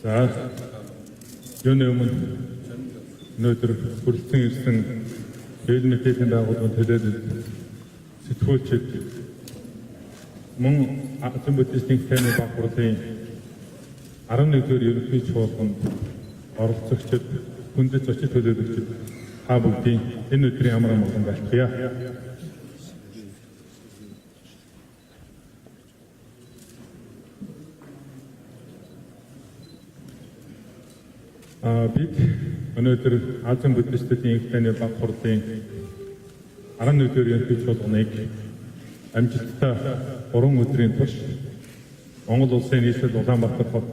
За юуны өмнө өнөөдөр хүрэлцэн ирсэн хэвлэлийн байгууллагын төлөөлөлд сэтгүүлчид мөн Азийн буддистуудын тайвны бага хурлын 11-р ерөнхий чуулганд оролцогчид, хүндэт зочид төлөөлөгчид та бүгдийн энэ өдрийн амар амгалан байлгая. Бид өнөөдөр Азийн буддистуудын тайвны бага хурлын 11-р ерөнхий чуулганыг амжилттай 3 өдрийн турш Монгол улсын нийслэл Улаанбаатар хот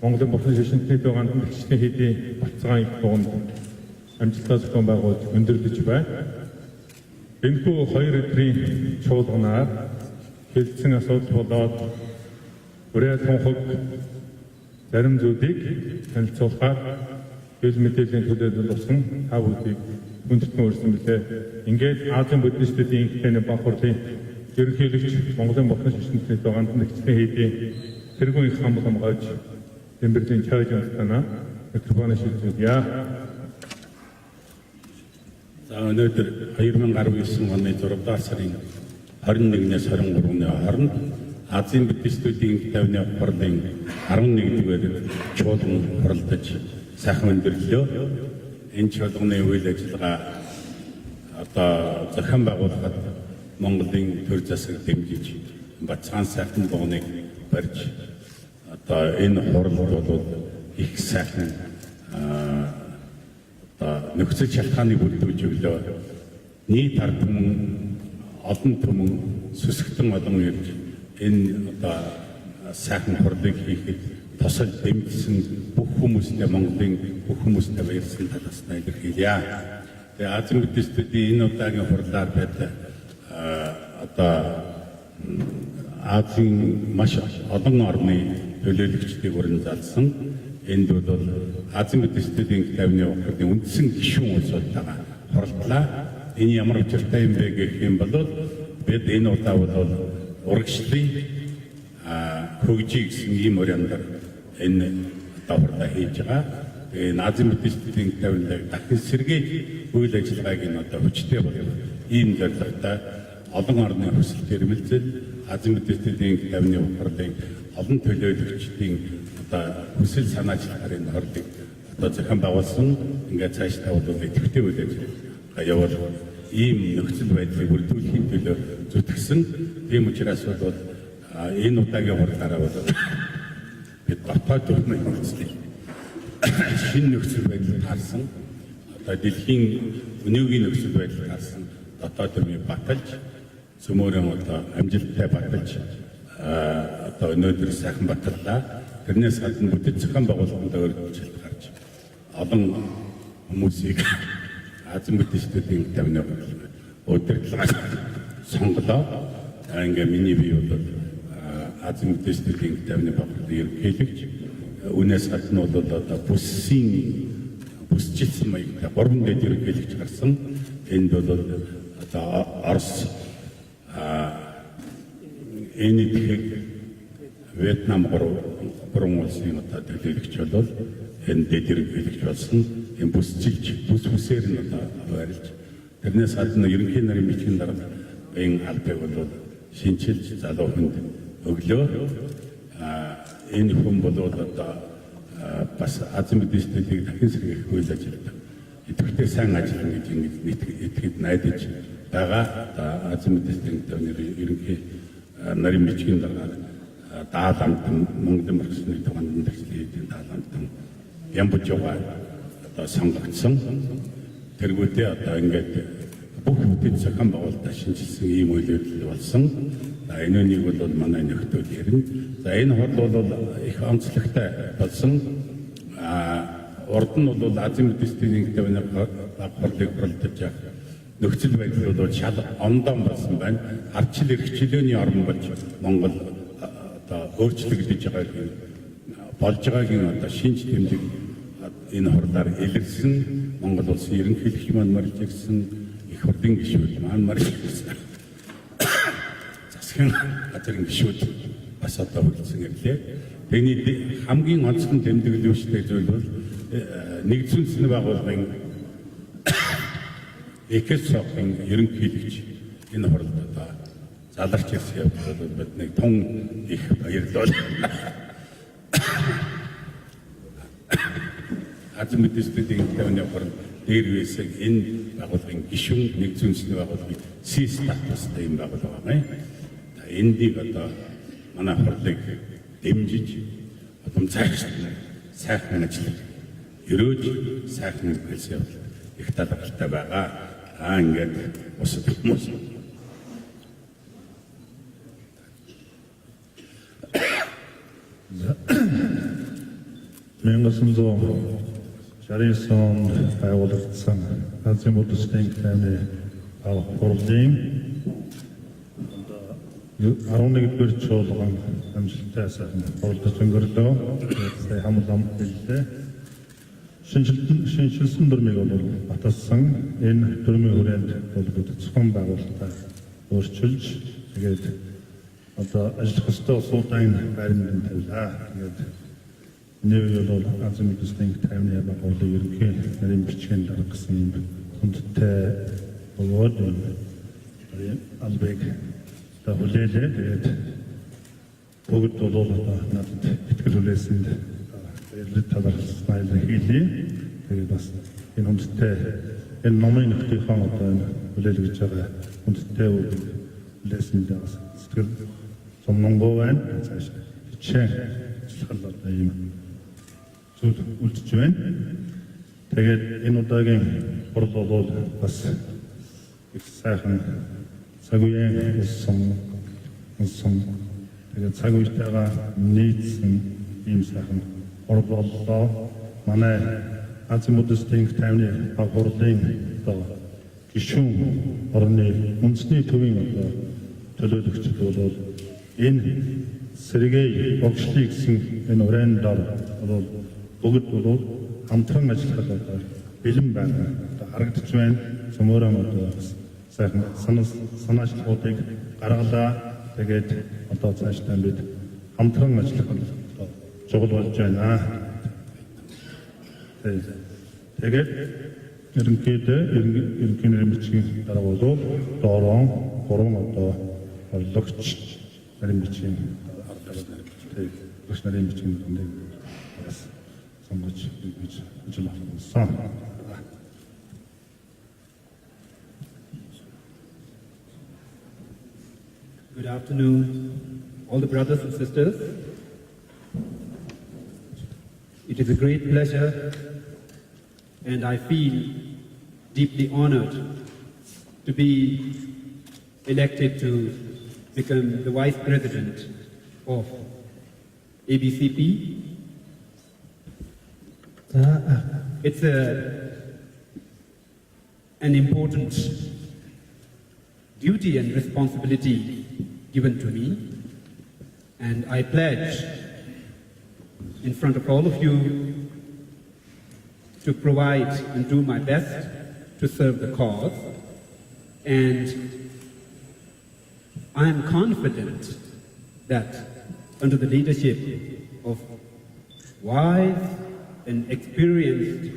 Монголын Бурхны шашинтны дугаанд бичсэн хэдийн бацгаан их дуганд амжилттай зохион байгуулж өндөрлөж байна. Энэхүү 2 өдрийн чуулганаар хэлсэн асуудал болоод бүрээ тунхаг зарим зүйлийг танилцуулахаар хэл мэдээллийн төлөөлөл болсон та бүдгийг хүндэтгэн өрсөн билээ. Ингээд Азийн буддистуудын тайвны бага хурлын ерөнхийлөгч Монголын Бурхны шашинтны дугаанд бичсэн хэдийн тэргүүн их хам хамгаалж Тэмбэрлийн чойж онцгоно микрофоны шилжүүлье. За өнөөдөр 2019 оны 6 дугаар сарын 21-ээс 23-ны хооронд Азийн буддистуудын тайвны хурлын 11-р чуулган хуралдаж сайхан өндөрлөө. Энэ чуулганы үйл ажиллагаа зохион байгуулахад Монголын төр засаг дэмжиж бацгаан сайхан дууныг барьж энэ хурлууд бол их сайхан нөхцөл шалтгааныг бүрдүүлж өглөө. Нийт ард түмэн, олон түмэн, сүсгтэн олон ирж энэ сайхан хурлыг хийхэд тусал дэмжсэн бүх хүмүүстээ Монголын бүх хүмүүстээ баярлсан талаасаа илэрхийлье. Тэгээ Азийн буддистуудын энэ удаагийн хурлаар бид Азийн маш олон орны төлөөлөгчдийг уран залсан. Энд бол Азийн буддистуудын тайвны хурлын үндсэн гишүүн улсуудтайгаа хурлаа. Энэ ямар учиртай юм бэ гэх юм бол бид энэ удаа бол урагшлын хөгжий гэсэн ийм өрөөндөр энэ хурлаа хийж байгаа. Тэгээ Азийн буддистуудын тайвны дахин сэргийлэх үйл ажиллагааг энэ хүчтэй болгох ийм зорилготой олон орны хүсэл эрмэлзэл Азийн буддистуудын тайвны хурлын олон төлөөлөгчдийн хүсэл санаачлагаар энэ хурлыг зохион байгуулсан. Ингээд цаашдаа бол идэвхтэй үйл ажиллагаа явуулах ийм нөхцөл байдлыг бүрдүүлэхийн төлөө зүтгэсэн. Тийм учраас бол энэ удаагийн хурлаараа бол бид дотоод төрний нөхцөлийг шинэ нөхцөл байдлыг харсан. Дэлхийн өнөөгийн нөхцөл байдлыг харсан дотоод төрний баталж цөмөрөн амжилттай баталж өнөөдөр сайхан батлаа. Тэрнээс гадна бүтэц зохион байгуулалтанд өөрчлөлт гарч олон хүмүүсийг Азийн буддистуудын тайвны удирдлагаас сонголоо. Ингээ миний бие бол Азийн буддистуудын тайвны багтны ерөнхийлөгч. Үүнээс гадна бол бүсчилсэн маягтай 3 дэд ерөнхийлөгч гарсан. Энд бол Орос энэ дэлхийг Вьетнам гурван улсын төлөөлөгч бол энэ дэд ерөнхийлөгч болсон. Энэ бүсчилж бүсээр нь байрлаж тэрнээс гадна ерөнхий нарын бичгийн дарга энэ албыг бол шинчилж залуу хүнд өглөө. Энэ хүн бол бас Азийн буддистуудыг дахин сэргээх үйл ажиллагаа идэвхтэй сайн ажиллана гэж итгэж найдаж байгаа. Азийн буддистуудын тайвны ерөнхий нарын бичгийн дарга даалгавар Монголын Бурхны дугаанд нэрчлэлийн даалгавар Ямбужгаа сонгогдсон. Тэргүүтээ ингээд бүх бүтэц зохион байгуулалтаа шинжилсэн ийм үйл явдал болсон. Энэнийг бол манай нөхдөд ярина. За энэ хурл бол их онцлогтой болсон. Урд нь бол Азийн буддистуудын тайвны бага хурлыг хурлдаж байгаа нөхцөл байдал бол шал ондон болсон байна. Ардчил эрх чөлөөний орн болж Монгол өөрчлөгдөж байгааг болж байгаагийн шинж тэмдэг энэ хурлаар илэрсэн. Монгол улсын ерөнхийлөгч маань марж ирсэн, их хурлын гишүүд маань марж ирсэн. Засгийн газрын гишүүд бас одоо хүрэлцэн ирлээ. Тэний хамгийн онцгой тэмдэглэвчтэй зүйл бол нэгдсэн үндэсний байгууллагын экосогийн ерөнхийлөгч энэ хурлд одоо заларч ирсэн явдал бол биднийг тун их баярлуул. Азийн буддистуудын тайвны хурал дээр байсан энэ байгууллагын гишүүн нэгдсэн үндэсний байгууллагын C статустай юм байгууллага байна. Эндийг одоо манай хурлыг дэмжиж одоо сайхан ажиллах ерөөж сайхан хэлсэн явдал их талархалтай байгаа. Ингээд бусад хүмүүс 1969 онд байгуулагдсан Азийн буддистуудын тайвны хурлын 11-р чуулган амжилттай сайхан хурлаж өнгөрлөө. Сая хамлам хэллээ. Шинжилсэн дүрмийг бол баталсан. Энэ дүрмийн хүрээнд бол бүтэцхэн байгуулалтаа өөрчилж тэгээд одоо ажиллах ёстой суудаан байранд тавилаа. Тэгээд нэр бол Азийн буддистуудын тайвны байгууллагын ерөнхий нарийн бичгийн дарга гэсэн юм хүндтэй бөгөөд албэг хүлээлээ. Тэгээд бүгд бол одоо надад итгэл хүлээсэнд талархсан хэлээ. Тэгээд бас энэ хүндтэй энэ номын нөхцөлийн одоо хүлээлгэж байгаа хүндтэй хүлээсэнд бас сэтгэл зомнонгоо байна. Цааш хичээн ажиллах одоо юм зүйл үлдэж байна. Тэгээд энэ удаагийн хурал бол бас их сайхан цаг үеийн усан тэгээд цаг үетэйгээ нийцсэн ийм сайхан хурал боллоо. Манай Азийн буддистуудын тайвны хурлын одоо гишүүн орны үндэсний төвийн одоо төлөөлөгчд бол энэ сэргээ огшлыг гэсэн энэ уран дор бол бүгд бол хамтран ажиллах одоо бэлэн байна. Одоо харагдаж байна. Цөмөрөө одоо сайхан санаачлалуудыг гаргалаа. Тэгээд одоо цаашдаа бид хамтран ажиллах чухал болж байна. Тэгээд ерөнхий нарийн бичгийн дараа бол доорон 3 одоо орлогч нарийн бичгийн арга нарийн бичгийн үндийг бас сонгож гэж ажилласан. Good afternoon, all the brothers and sisters. It is a great pleasure, and I feel deeply honored to be elected to become the Vice President of ABCP. It's an important duty and responsibility given to me, and I pledge in front of all of you to provide and do my best to serve the cause, and I am confident that under the leadership of wise and experienced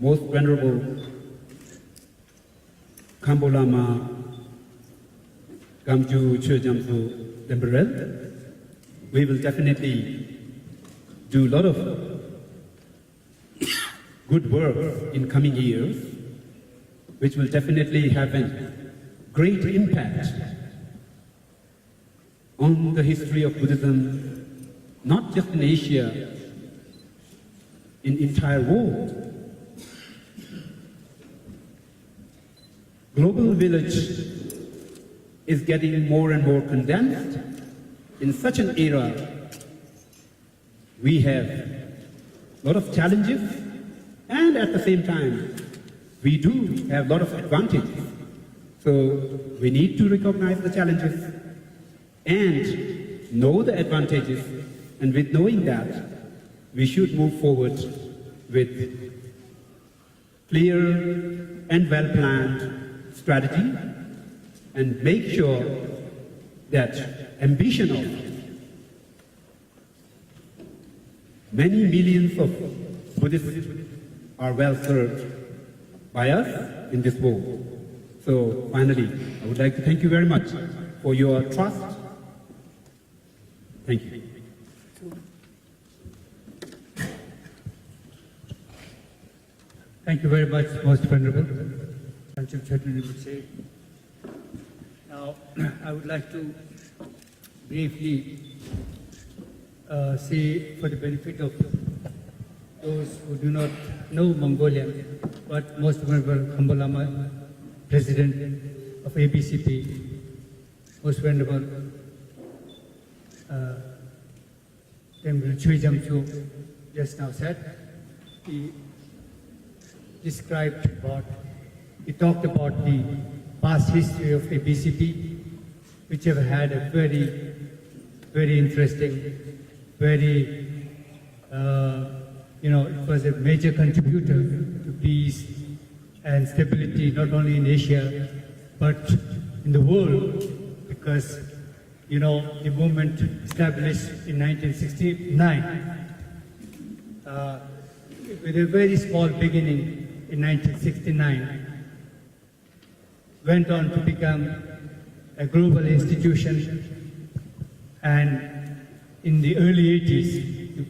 Most Venerable Kambolama Gamju Chöjamsu Lemberel, we will definitely do a lot of good work in coming years, which will definitely have a great impact on the history of Buddhism, not just in Asia, in the entire world. Global village is getting more and more condensed. In such an era, we have a lot of challenges, and at the same time, we do have a lot of advantages. So we need to recognize the challenges and know the advantages, and with knowing that, we should move forward with clear and well-planned strategy and make sure that ambition of many millions of Buddhists are well served by us in this world. So finally, I would like to thank you very much for your trust. Thank you. Thank you very much, Most Venerable. Now, I would like to briefly say, for the benefit of those who do not know Mongolian, what Most Venerable Khamba Lama, President of ABCP, Most Venerable Temple Chui Jamchu just now said. He described about, he talked about the past history of ABCP, which have had a very, very interesting, very, it was a major contributor to peace and stability, not only in Asia, but in the world, because, the movement established in 1969, with a very small beginning in 1969, went on to become a global institution, and in the early 80s, the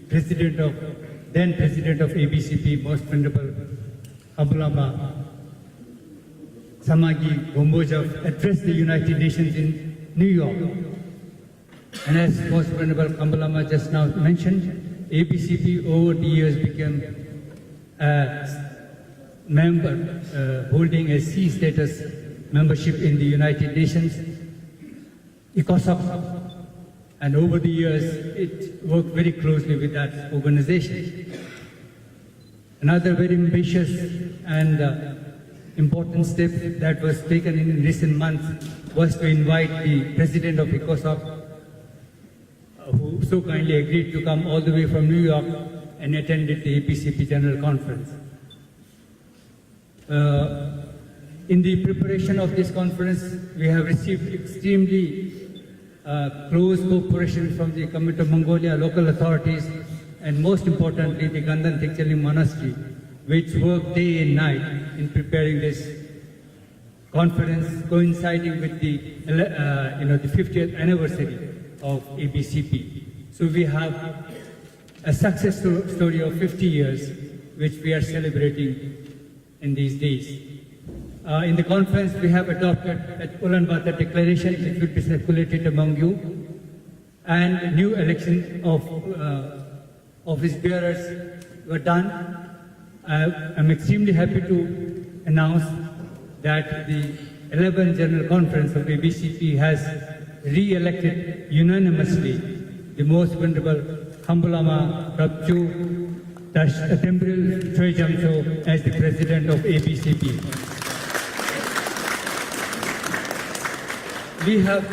then President of ABCP, Most Venerable Khamba Lama Samagi Gomboja, addressed the United Nations in New York. And as Most Venerable Khamba Lama just now mentioned, ABCP over the years became a member holding a C status membership in the United Nations, ECOSOC, and over the years it worked very closely with that organization. Another very ambitious and important step that was taken in recent months was to invite the President of ECOSOC, who so kindly agreed to come all the way from New York and attended the ABCP General Conference. In the preparation of this conference, we have received extremely close cooperation from the Government of Mongolia, local authorities, and most importantly, the Gandhan Tikchaling Monastery, which worked day and night in preparing this conference, coinciding with the 50th anniversary of ABCP. So we have a success story of 50 years, which we are celebrating in these days. In the conference, we have adopted a Ulаанбаатар declaration, which will be circulated among you, and new election of office bearers were done. I'm extremely happy to announce that the 11th General Conference of ABCP has re-elected unanimously the Most Venerable Khamba Lama Rabchu Temple Choi Jamcho as the President of ABCP. We have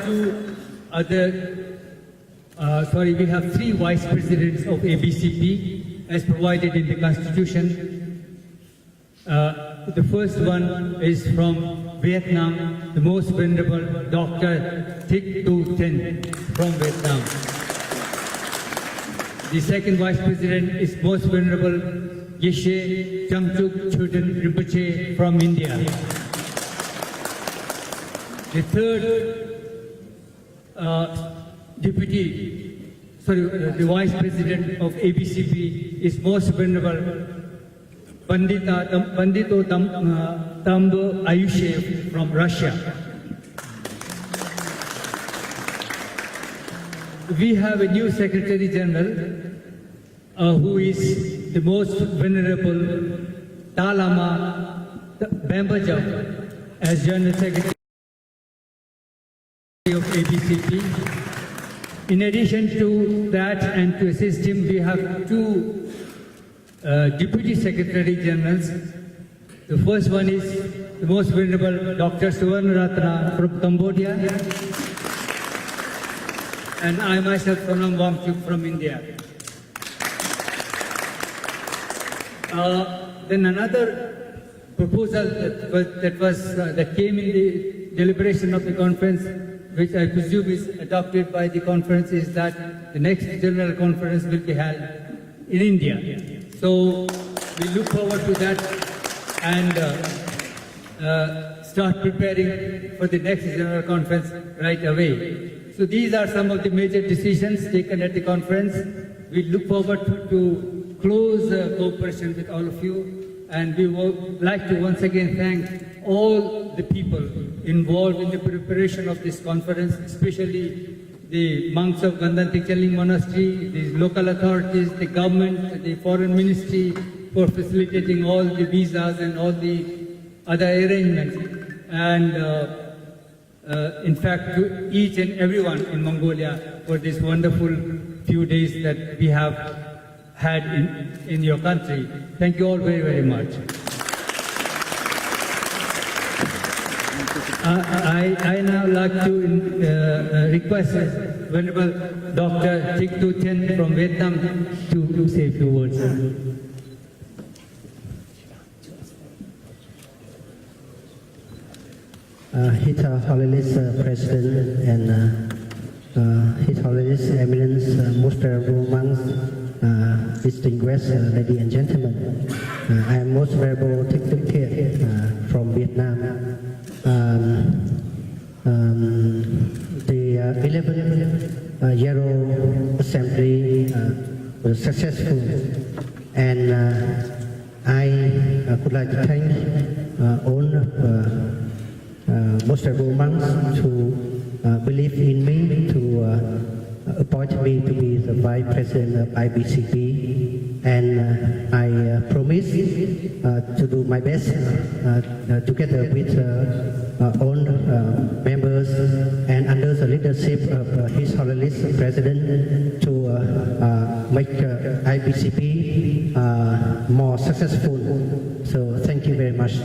we have three Vice Presidents of ABCP as provided in the Constitution. The first one is from Vietnam, the Most Venerable Dr. Thich Tu Thien from Vietnam. The second Vice President is Most Venerable Geshe Jamchuk Choden Rinpoche from India. The third the Vice President of ABCP is Most Venerable Pandito Tambo Ayushev from Russia. We have a new Secretary General who is the Most Venerable Dalama Bambaja as General Secretary of ABCP. In addition to that, and to assist him, we have two Deputy Secretary Generals. The first one is the Most Venerable Dr. Suvarnaratna from Cambodia, and I myself, Sonam Wangchuk from India. Then another proposal that came in the deliberation of the conference, which I presume is adopted by the conference, is that the next general conference will be held in India. So we look forward to that and start preparing for the next general conference right away. So these are some of the major decisions taken at the conference. We look forward to close cooperation with all of you, and we would like to once again thank all the people involved in the preparation of this conference, especially the monks of Gandantik Cheling Monastery, the local authorities, the government, the foreign ministry for facilitating all the visas and all the other arrangements. And in fact, to each and everyone in Mongolia for this wonderful few days that we have had in your country. Thank you all very, very much. I now like to request Venerable Dr. Thich Tu Thien from Vietnam to say a few words. His Holiness President and His Holiness Eminence, Most Venerable Monks, distinguished ladies and gentlemen, I am Most Venerable Thich Tu Thien from Vietnam. The 11th General Assembly was successful, and I would like to thank all Most Venerable Monks to believe in me, to appoint me to be the Vice President of IBCP, and I promise to do my best together with all members and under the leadership of His Holiness President to make IBCP more successful. So thank you very much.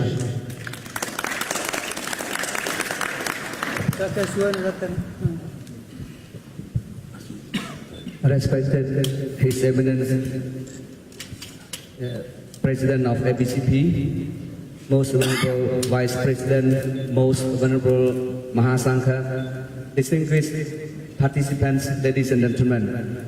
Respected His Eminence President of ABCP, Most Venerable Vice President, Most Venerable Mahasangha, distinguished participants, ladies and gentlemen.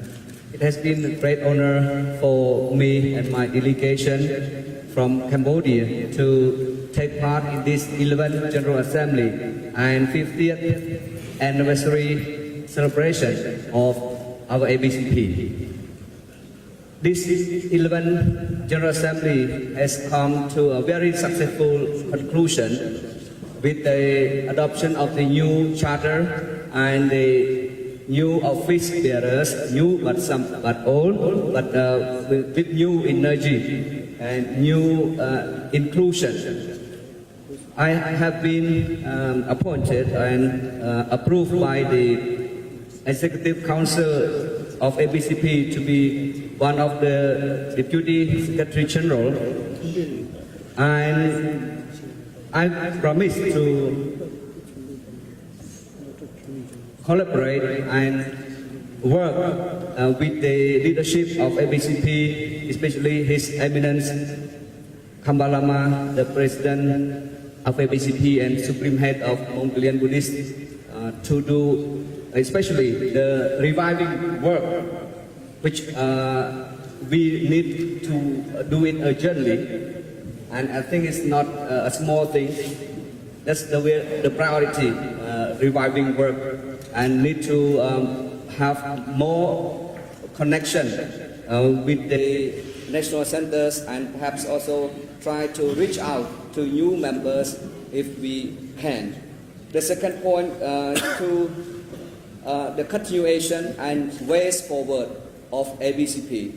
It has been a great honor for me and my delegation from Cambodia to take part in this 11th General Assembly and 50th anniversary celebration of our ABCP. This 11th General Assembly has come to a very successful conclusion with the adoption of the new charter and the new office bearers, new but old, but with new energy and new inclusion. I have been appointed and approved by the Executive Council of ABCP to be one of the Deputy Secretary General, and I promise to collaborate and work with the leadership of ABCP, especially His Eminence Khambalama, the President of ABCP and Supreme Head of Mongolian Buddhists, to do especially the reviving work, which we need to do it urgently, and I think it's not a small thing. That's the priority, reviving work, and need to have more connection with the national centers, and perhaps also try to reach out to new members if we can. The second point, to the continuation and ways forward of ABCP.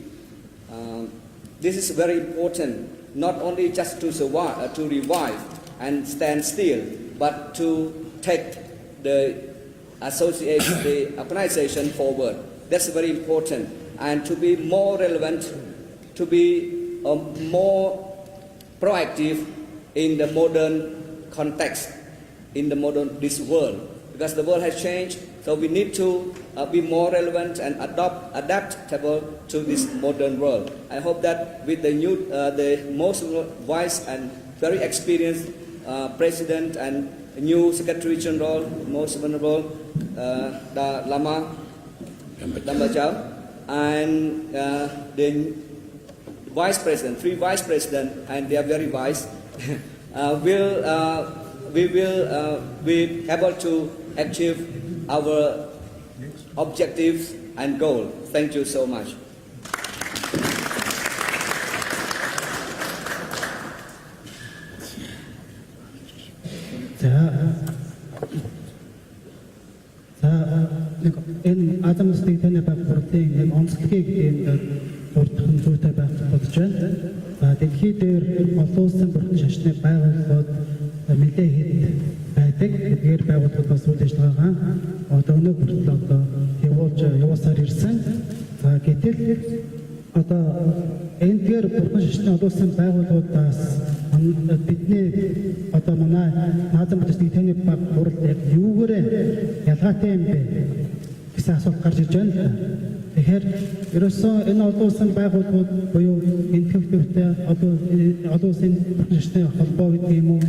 This is very important, not only just to survive, to revive and stand still, but to take the association, the organization forward. That's very important, and to be more relevant, to be more proactive in the modern context, in the modern this world, because the world has changed. So we need to be more relevant and adaptable to this modern world. I hope that with the new, the most wise and very experienced President and new Secretary General, Most Venerable Lama Dambachao, and the vice president, 3 vice president, and they are very wise, we will be able to achieve our objectives and goals. Thank you so much. Энэ Азийн улсын тайвны бага хурлын онцлогийг дурдах нь зүйтэй байх бодож байна. За дэлхийд дээр олон улсын бүрэн шашны байгууллагууд нэлээд хэд байдаг. Эдгээр байгууллагууд бас үйл ажиллагаагаа одоо өнөө хүртэл одоо явуулсаар ирсэн. За гэтэл одоо эндгээр бүрэн шашны олон улсын байгууллагуудаас бидний одоо манай Азийн улсын тайвны бага хурал яг юугээрээ ялгаатай юм бэ гэсэн асуулт гарч ирж байна. Тэгэхээр ерөөсөө энэ олон улсын байгууллагууд буюу энэ төвтэй олон улсын бүрэн шашны холбоо гэдэг юм уу,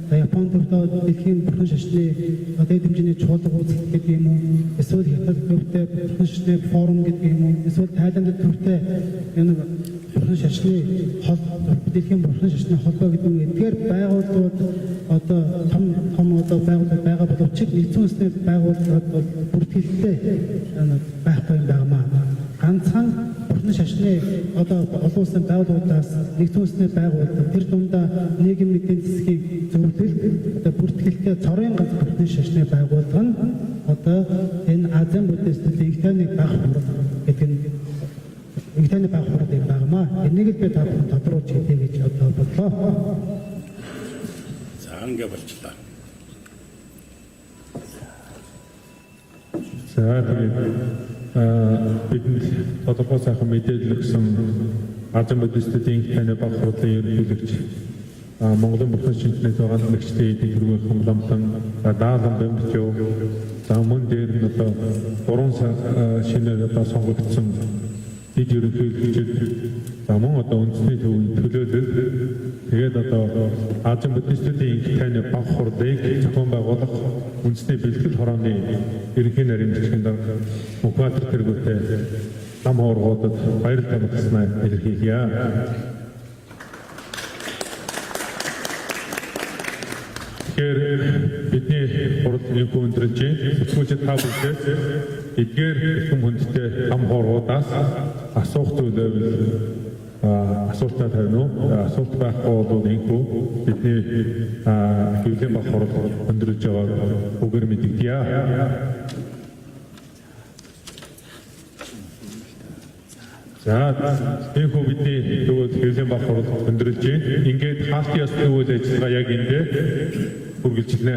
Японд төвтэй дэлхийн бүрэн шашны дэд хэмжээний чуулган үзэлт гэдэг юм уу, эсвэл Хятад төвтэй бүрэн шашны форум гэдэг юм уу, эсвэл Тайланд төвтэй энэ бүрэн шашны дэлхийн бүрэн шашны холбоо гэдэг нь эдгээр байгууллагууд одоо том одоо байгууллага байгаа боловч нэгдсэн үндэсний байгууллагууд бол бүртгэлтэй байхгүй юм байна. Ганцхан бүрэн шашны одоо олон улсын байгууллагуудаас нэгдсэн үндэсний байгууллага тэр дундаа нийгмийн эдийн засгийг зөвлөлт одоо бүртгэлтэй цорын ганц бүрэн шашны байгууллага нь одоо энэ Азийн буддистуудын XI бага хурал гэдэг нь XI бага хурал юм байна. Энийг л би тодруулж хэлье гэж одоо бодлоо. За ингээ болчлаа. За тэгээд бидэнд тодорхой сайхан мэдээлэл өгсөн Азийн буддистуудын XI бага хурлын ерөнхийлөгч Монголын бүрэн шинжлэх ухааны мэргэжлийн эдийн хэргийн хамламлан даалан бэмжүү за мөн дээр нь одоо 3 сар шинээр одоо сонгогдсон дэд ерөнхийлөгчид за мөн одоо үндэсний төвийн төлөөлөл тэгээд одоо Азийн буддистуудын XI бага хурлыг зохион байгуулах үндэсний бэлтгэл хорооны ерөнхий нарийн бичгийн дарга Улаанбаатар тэргүүтэй нам хооргуудад баяр талархснаа илэрхийлье. Тэгэхээр бидний хурал ерөнхий өндөрлж сэтгүүлчид та бүхэнд эдгээр хэвлэлийн хүндтэй нам хооргуудаас асуух зүйлээ асуултаа тавина уу? Асуулт байхгүй бол инхүү бидний хэвлэлийн бага хурал өндөрлж байгаа үгээр мэдэгдэе. За энэхүү бидний тэгвэл хэвлэлийн бага хурал өндөрлж ингээд хаалтын ёсны үйл ажиллагаа яг эндээ үргэлжилнэ.